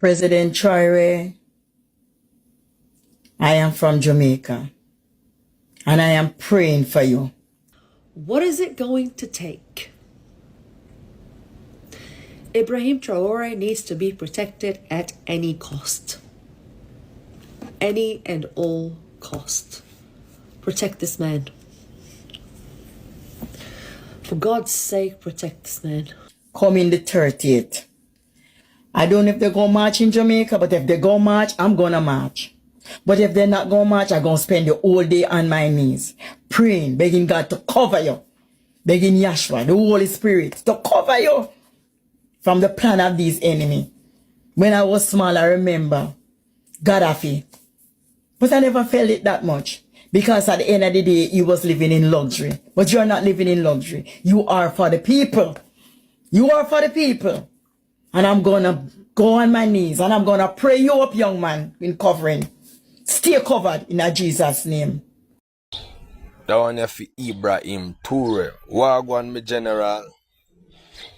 President Traore, I am from Jamaica, and I am praying for you. What is it going to take? Ibrahim Traore needs to be protected at any cost. Any and all cost. Protect this man. For God's sake, protect this man. Coming the 30th. I don't know if they're going to march in Jamaica, but if they go march, I'm going to march. But if they're not going to march, I'm going to spend the whole day on my knees, praying, begging God to cover you, begging Yahshua, the Holy Spirit, to cover you from the plan of these enemies. When I was small, I remember Gaddafi, but I never felt it that much. Because at the end of the day, he was living in luxury. But you're not living in luxury. You are for the people. You are for the people. And I'm going to go on my knees and I'm going to pray you up, young man, in covering. Stay covered in Jesus' name. That one is for Ibrahim Traore. Wagwan, my general.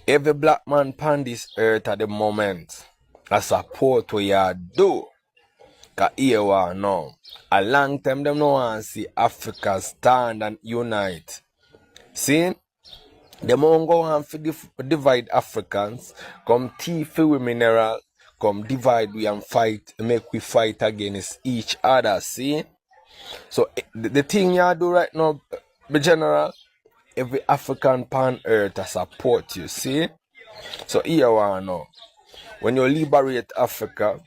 Every black man on this earth at the moment, I support what you do. Because here we are now. A long time them no want to see Africa stand and unite. See? Them won't go on to divide Africans. Come thief we mineral. Come divide we and fight. Make we fight against each other. See? So the thing you do right now, the general, every African pan earth to support you. See? So here we are now. When you liberate Africa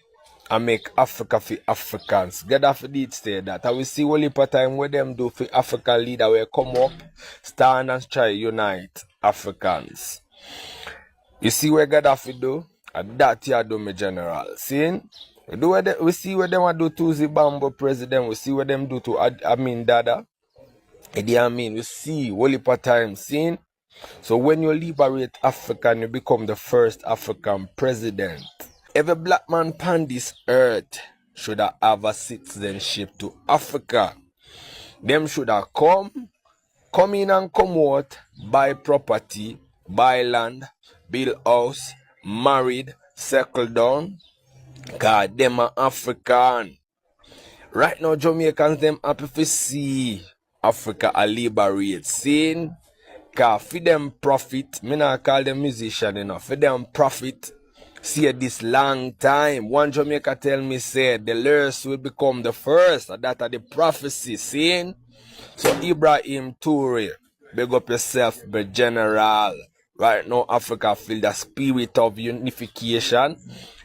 and make Africa for Africans, Gaddafi did say that. I will see only part time what them do for African leader will come up, stand and try unite Africans. You see what Gaddafi do? And that you do, my general. See? We see what them do to Zimbabwe president. We see what them do to Amin Dada. Idi Amin. We see only part time. See? So when you liberate Africa, you become the first African president. Every black man on this earth should have a citizenship to Africa. Them should have come in and come out, buy property, buy land, build house, married, settle down. Because them are African. Right now, Jamaicans, them happy to see Africa a liberate. Seeing? Because for them profit, me not call them musician enough, for them profit, see this long time. One Jamaica tell me said the last will become the first. That are the prophecy. Seeing? So Ibrahim Traore, big up yourself, the general. Right now Africa feel the spirit of unification,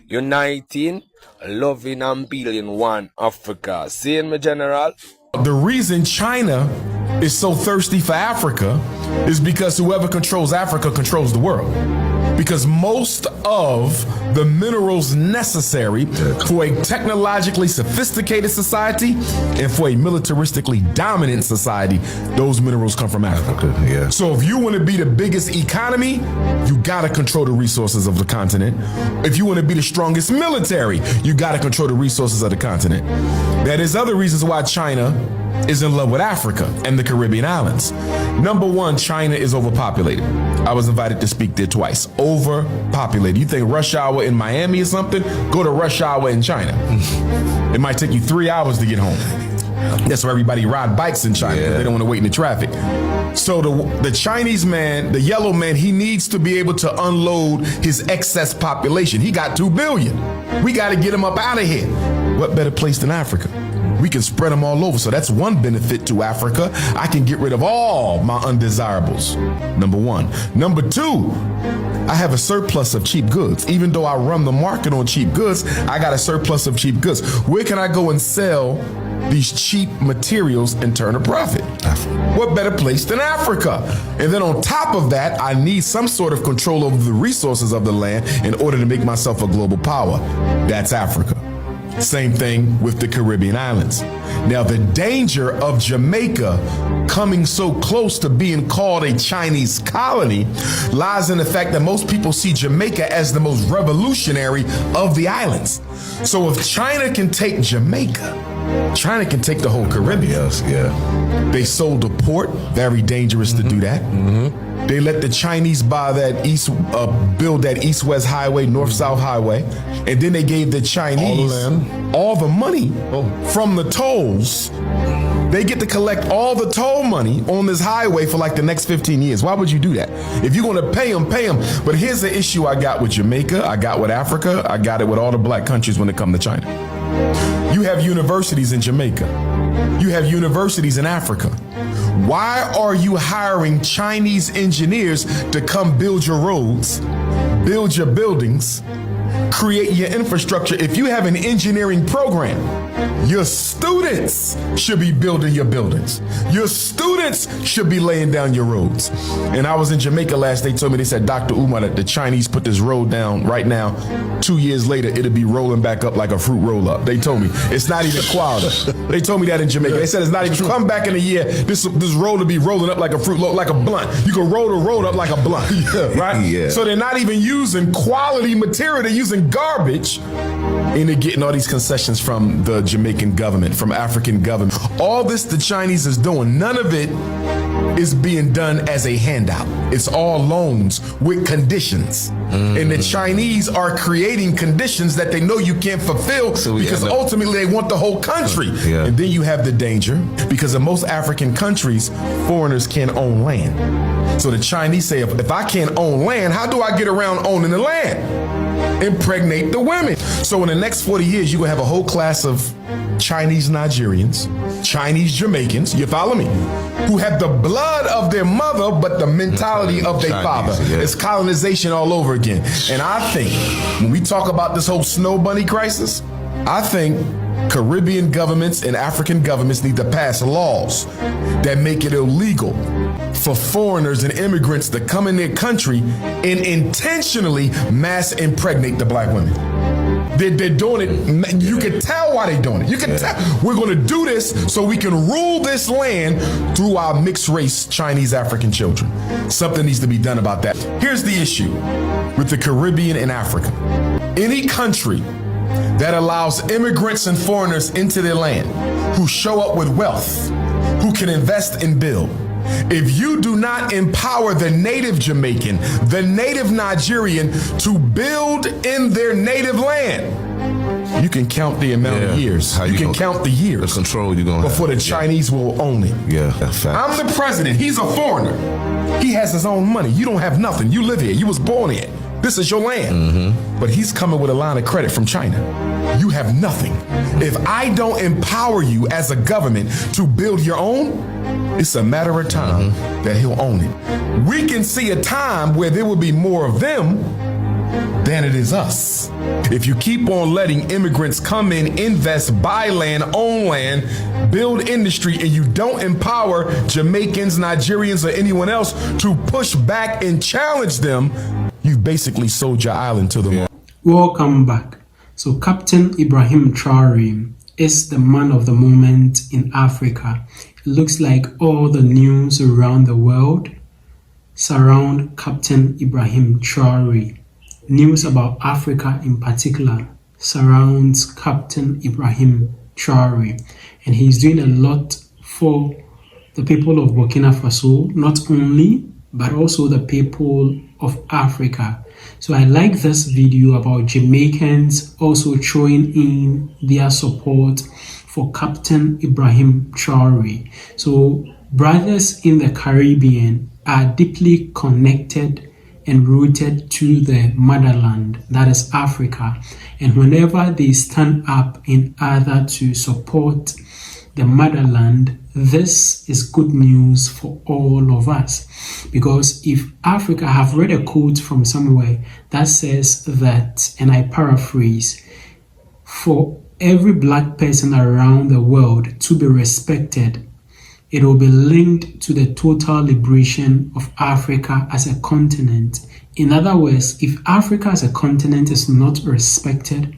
uniting, loving and building one Africa. Seeing me, general? The reason China is so thirsty for Africa is because whoever controls Africa controls the world. Because most of the minerals necessary for a technologically sophisticated society and for a militaristically dominant society, those minerals come from Africa. Yeah. So if you want to be the biggest economy, you got to control the resources of the continent. If you want to be the strongest military, you got to control the resources of the continent. That is other reasons why China is in love with Africa and the Caribbean islands. Number one, China is overpopulated. I was invited to speak there twice. Overpopulated. You think rush hour in Miami or something? Go to rush hour in China. It might take you 3 hours to get home. That's why everybody ride bikes in China. They don't want to wait in the traffic. So the Chinese man, the yellow man, he needs to be able to unload his excess population. He got 2 billion. We got to get him up out of here. What better place than Africa? We can spread them all over. So that's one benefit to Africa. I can get rid of all my undesirables. Number one. Number two, I have a surplus of cheap goods. Even though I run the market on cheap goods, I got a surplus of cheap goods. Where can I go and sell these cheap materials and turn a profit? What better place than Africa? And then on top of that, I need some sort of control over the resources of the land in order to make myself a global power. That's Africa. Same thing with the Caribbean islands. Now, the danger of Jamaica coming so close to being called a Chinese colony lies in the fact that most people see Jamaica as the most revolutionary of the islands. So if China can take Jamaica, China can take the whole Caribbean. Yes, yeah. They sold a port, very dangerous to do that. They let the Chinese buy that build that east-west highway, north-south highway, and then they gave the Chinese all the money from the tolls. They get to collect all the toll money on this highway for like the next 15 years. Why would you do that? If you're going to pay them, pay them. But here's the issue I got with Jamaica, I got with Africa, I got it with all the black countries when it comes to China. You have universities in Jamaica. You have universities in Africa. Why are you hiring Chinese engineers to come build your roads, build your buildings, create your infrastructure? If you have an engineering program, your students should be building your buildings. Your students should be laying down your roads. And I was in Jamaica last, they told me, they said, Dr. Umar, that the Chinese put this road down right now. 2 years later, it'll be rolling back up like a fruit roll up. They told me it's not even quality. They told me that in Jamaica. They said it's not even, come back in a year, this road will be rolling up like a fruit, like a blunt. You can roll the road up like a blunt, right? Yeah. So they're not even using quality material, they're using garbage. And they're getting all these concessions from the Jamaican government, from African government. All this the Chinese is doing, none of it is being done as a handout. It's all loans with conditions. And the Chinese are creating conditions that they know you can't fulfill because ultimately they want the whole country. And then you have the danger, because in most African countries, foreigners can't own land. So the Chinese say, if I can't own land, how do I get around owning the land? Impregnate the women. So in the next 40 years, you're gonna have a whole class of Chinese Nigerians, Chinese Jamaicans, you follow me, who have the blood of their mother, but the mentality of their father. It's colonization all over again. And I think when we talk about this whole snow bunny crisis, I think Caribbean governments and African governments need to pass laws that make it illegal for foreigners and immigrants to come in their country and intentionally mass impregnate the black women. They're doing it. You can tell why they're doing it. You can tell. We're going to do this so we can rule this land through our mixed race Chinese African children. Something needs to be done about that. Here's the issue with the Caribbean and Africa. Any country that allows immigrants and foreigners into their land who show up with wealth, who can invest and build, if you do not empower the native Jamaican, the native Nigerian to build in their native land, you can count the amount of years. You can count the years. The control you're going to have. Before the Chinese will own it. I'm the president. He's a foreigner. He has his own money. You don't have nothing. You live here. You was born here. This is your land. But he's coming with a line of credit from China. You have nothing. If I don't empower you as a government to build your own, it's a matter of time that he'll own it. We can see a time where there will be more of them than it is us. If you keep on letting immigrants come in, invest, buy land, own land, build industry, and you don't empower Jamaicans, Nigerians, or anyone else to push back and challenge them, you've basically sold your island to them. Welcome back. So Captain Ibrahim Traore is the man of the moment in Africa. It looks like all the news around the world surround Captain Ibrahim Traore. News about Africa in particular surrounds Captain Ibrahim Traore, and he's doing a lot for the people of Burkina Faso, not only but also the people of Africa. So I like this video about Jamaicans also throwing in their support for Captain Ibrahim Traore. So brothers in the Caribbean are deeply connected and rooted to the motherland, that is Africa. And whenever they stand up in order to support the motherland, this is good news for all of us. Because if Africa, I have read a quote from somewhere that says that, and I paraphrase, for every black person around the world to be respected, it will be linked to the total liberation of Africa as a continent. In other words, if Africa as a continent is not respected,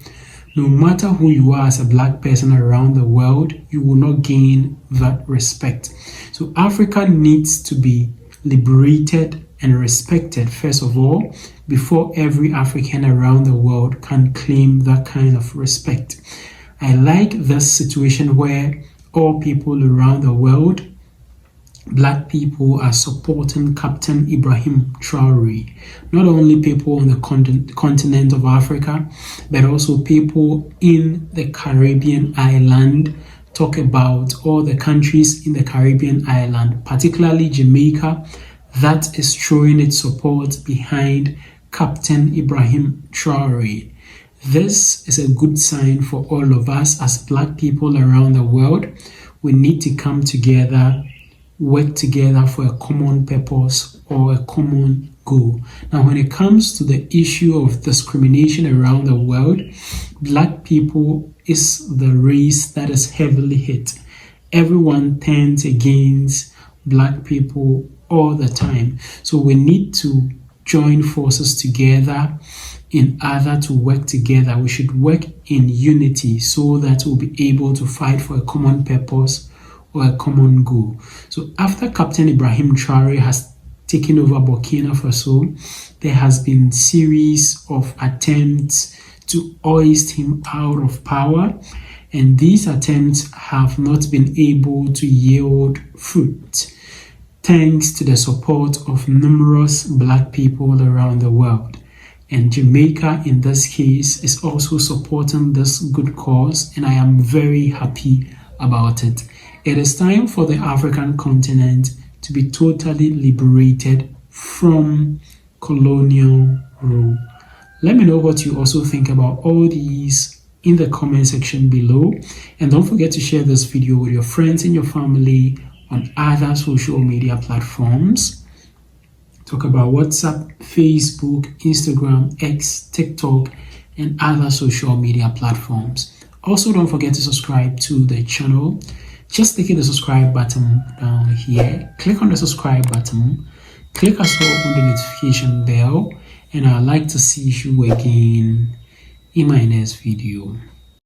no matter who you are as a black person around the world, you will not gain that respect. So Africa needs to be liberated and respected, first of all, before every African around the world can claim that kind of respect. I like this situation where all people around the world Black people are supporting Captain Ibrahim Traore. Not only people on the continent of Africa, but also people in the Caribbean island. Talk about all the countries in the Caribbean island, particularly Jamaica, that is throwing its support behind Captain Ibrahim Traore. This is a good sign for all of us as Black people around the world. We need to come together, work together for a common purpose or a common goal. Now, when it comes to the issue of discrimination around the world, Black people is the race that is heavily hit. Everyone turns against Black people all the time. So we need to join forces together in order to work together. We should work in unity so that we'll be able to fight for a common purpose or a common goal. So after Captain Ibrahim Traore has taken over Burkina Faso, there has been series of attempts to hoist him out of power, and these attempts have not been able to yield fruit, thanks to the support of numerous Black people around the world. And Jamaica, in this case, is also supporting this good cause, and I am very happy about it. It is time for the African continent to be totally liberated from colonial rule. Let me know what you also think about all these in the comment section below. And don't forget to share this video with your friends and your family on other social media platforms. Talk about WhatsApp, Facebook, Instagram, X, TikTok, and other social media platforms. Also, don't forget to subscribe to the channel. Just click the subscribe button down here. Click on the subscribe button. Click as well on the notification bell. And I'd like to see you again in my next video.